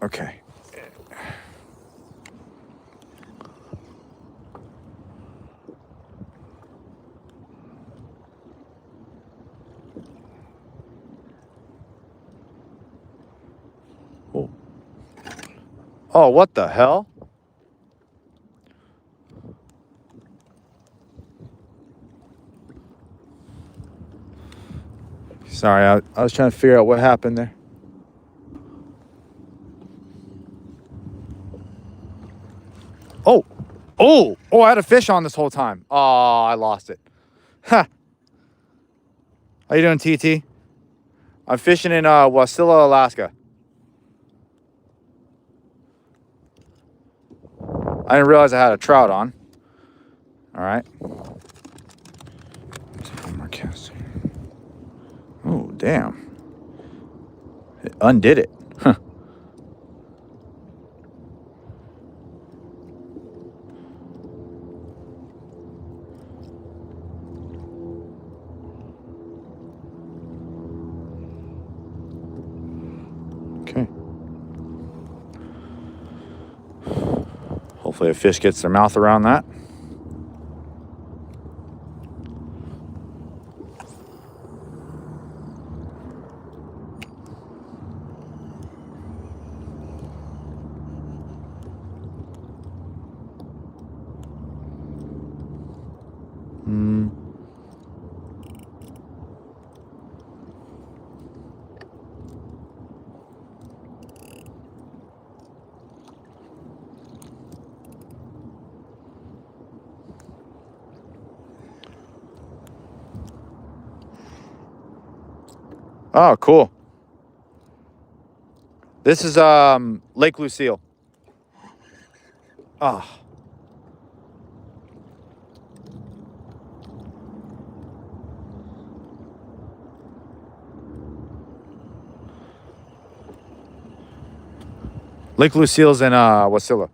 Okay. Oh, what the hell? Sorry, I was trying to figure out what happened there. Oh, I had a fish on this whole time. Oh, I lost it. Ha. How you doing, TT? I'm fishing in Wasilla, Alaska. I didn't realize I had a trout on. All right. Oh, damn. It undid it. Huh. Okay. Hopefully a fish gets their mouth around that. Oh, cool. This is Lake Lucille. Ah. Lake Lucille's in Wasilla.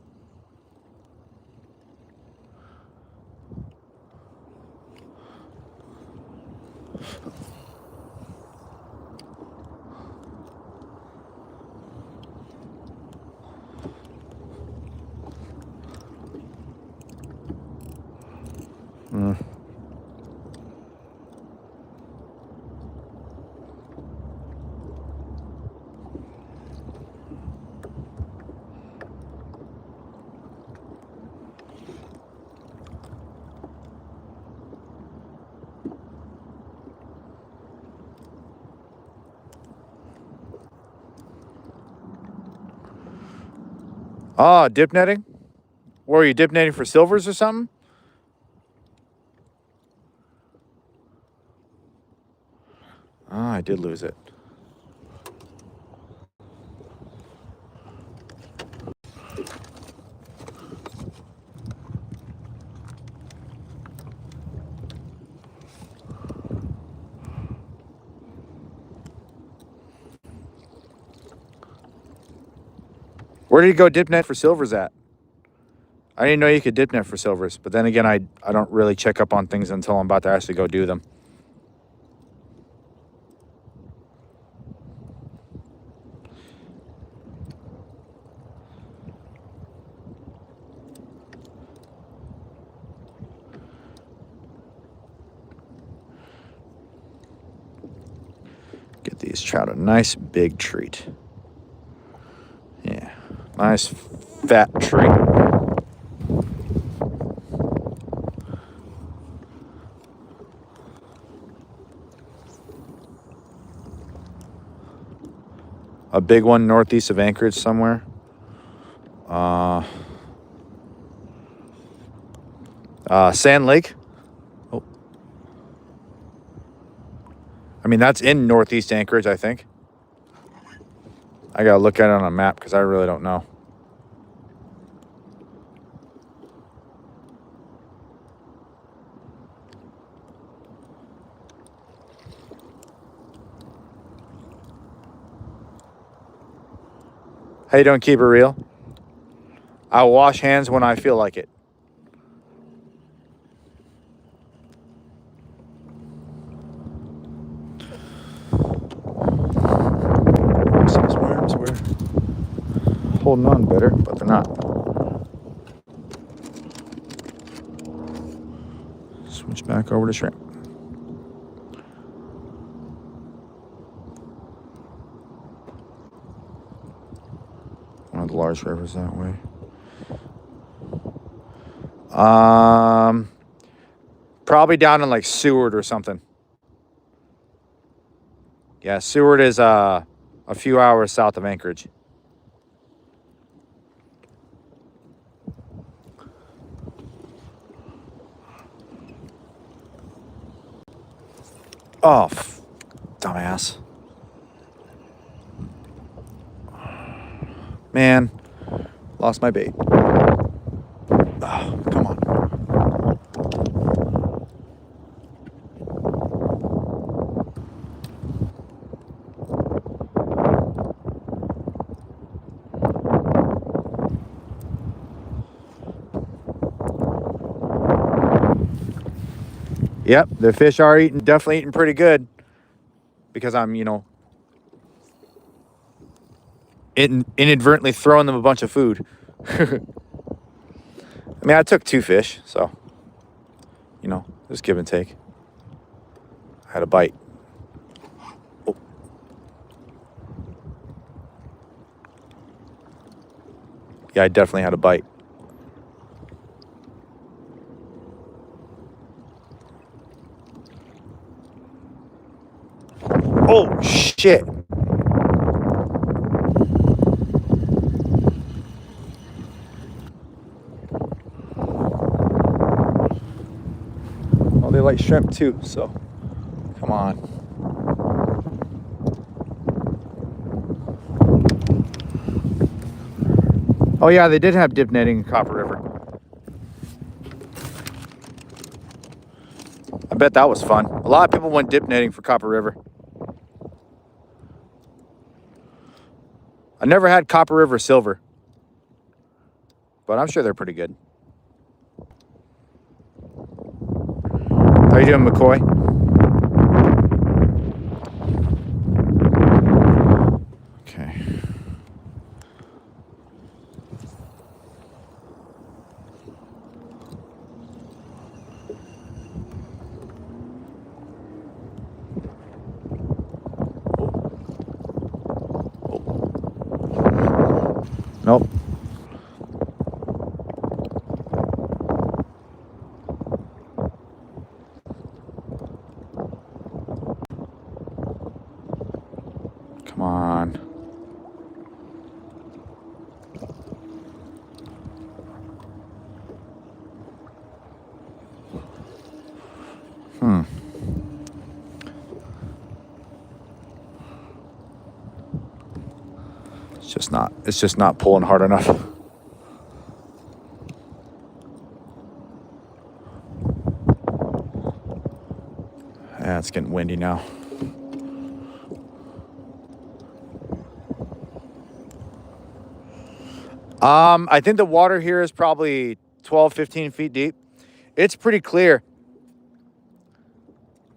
Oh, dip netting? Were you dip netting for silvers or something? Oh, I did lose it. Where did you go dip net for silvers at? I didn't know you could dip net for silvers, but then again, I don't really check up on things until I'm about to actually go do them. Get these trout a nice big treat. Yeah, nice fat treat. A big one northeast of Anchorage somewhere. Sand Lake. Oh, I mean that's in northeast Anchorage, I think. I gotta look at it on a map because I really don't know. How you doing? Keep it real. I wash hands when I feel like it. These worms were holding on better, but they're not. Switch back over to shrimp. One of the large rivers that way. Probably down in like Seward or something. Yeah, Seward is a few hours south of Anchorage. Oh, dumbass. Man, lost my bait. Oh, come on. Yep, the fish are definitely eating pretty good because I'm, inadvertently throwing them a bunch of food. I mean, I took 2 fish, so, just give and take. I had a bite. Oh. Yeah, I definitely had a bite. Oh, shit. Well, they like shrimp too, so come on. Oh yeah, they did have dip netting in Copper River. I bet that was fun. A lot of people went dip netting for Copper River. I never had Copper River silver, but I'm sure they're pretty good. How you doing, McCoy? Okay. Nope. Come on. It's just not pulling hard enough. Yeah, it's getting windy now. I think the water here is probably 12, 15 feet deep. It's pretty clear.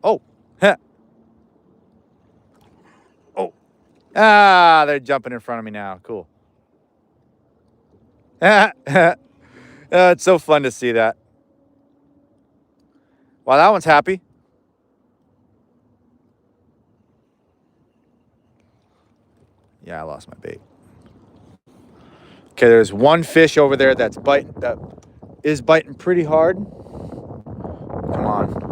Oh, heh. Oh, they're jumping in front of me now. Cool. It's so fun to see that. Wow, that one's happy. Yeah, I lost my bait. Okay, there's one fish over there that is biting pretty hard. Come on.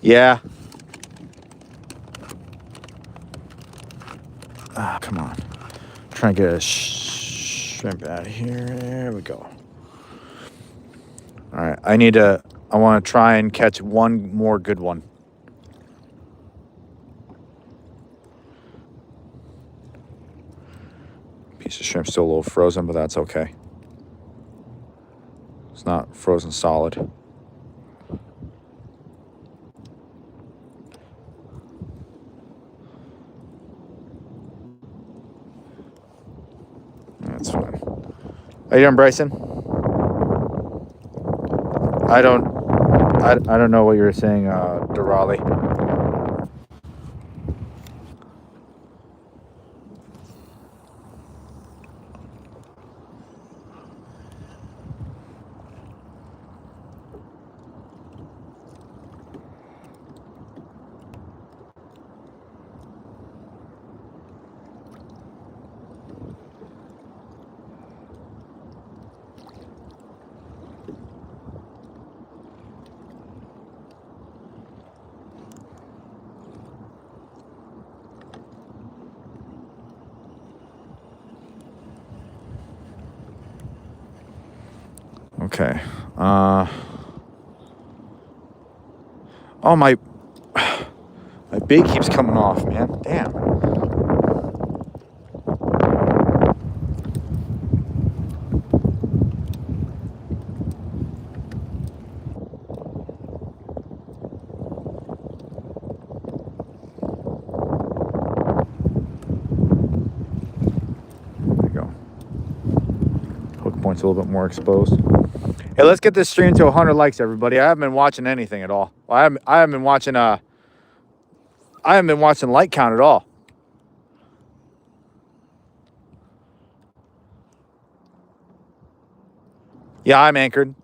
Yeah. Ah, come on. Trying to get a shrimp out of here. There we go. All right, I want to try and catch one more good one. Piece of shrimp still a little frozen, but that's okay. It's not frozen solid. That's fine. How you doing, Bryson? I don't know what you were saying, Durali. Okay. Oh, my bait keeps coming off, man. Damn. There we go. Hook point's a little bit more exposed. Hey, let's get this stream to 100 likes, everybody. I haven't been watching anything at all. Well, I haven't been watching light count at all. Yeah, I'm anchored.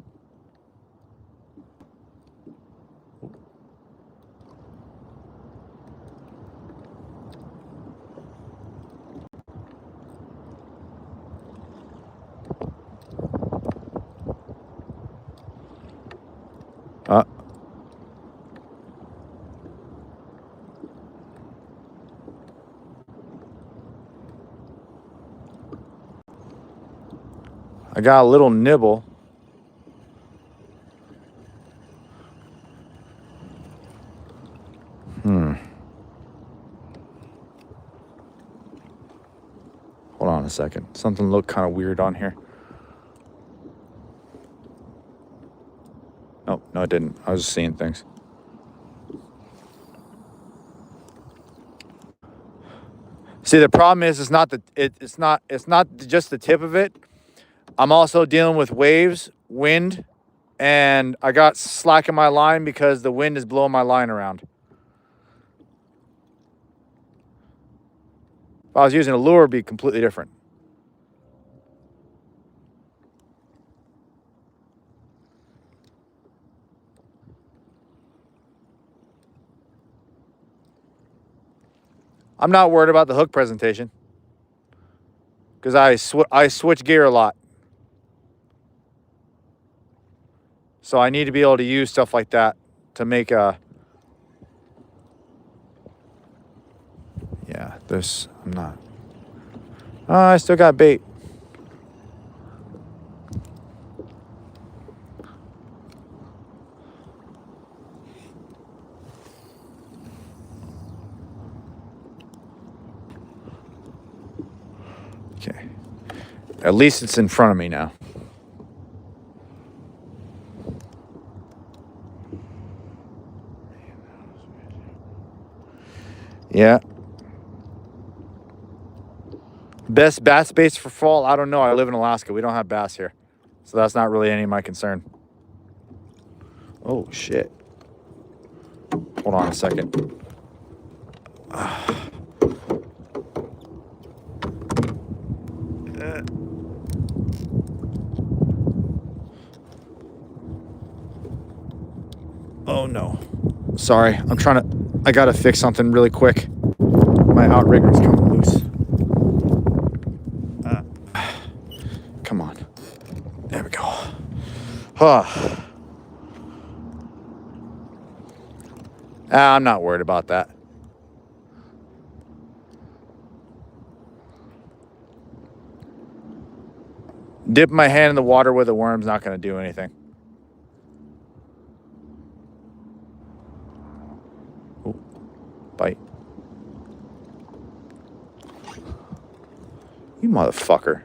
I got a little nibble. a second. Something looked kind of weird on here. No, it didn't. I was just seeing things. See, the problem is it's not just the tip of it. I'm also dealing with waves, wind, and I got slack in my line because the wind is blowing my line around. If I was using a lure, it'd be completely different. I'm not worried about the hook presentation because I switch gear a lot. So I need to be able to use stuff like that to make a... Yeah, I'm not... I still got bait. Okay. At least it's in front of me now. Yeah. Best bass baits for fall? I don't know. I live in Alaska. We don't have bass here. So that's not really any of my concern. Oh, shit. Hold on a second. Oh, no. Sorry. I got to fix something really quick. My outrigger's coming loose. Come on. There we go. I'm not worried about that. Dip my hand in the water with a worm's not going to do anything. Ooh, bite. You motherfucker.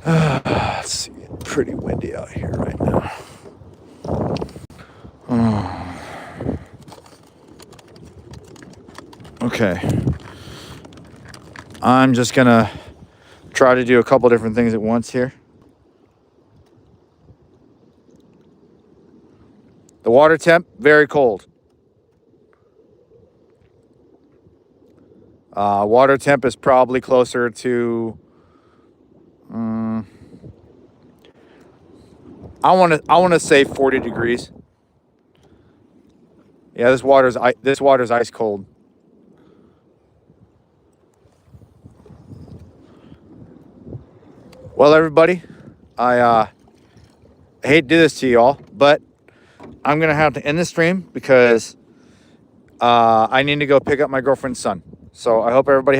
Let's see. Pretty windy out here right now. Okay. I'm just gonna try to do a couple different things at once here. The water temp, very cold. Water temp is probably closer to I want to say 40 degrees. Yeah, this water's ice cold. Well, everybody, I hate to do this to y'all, but I'm gonna have to end the stream because I need to go pick up my girlfriend's son. So I hope everybody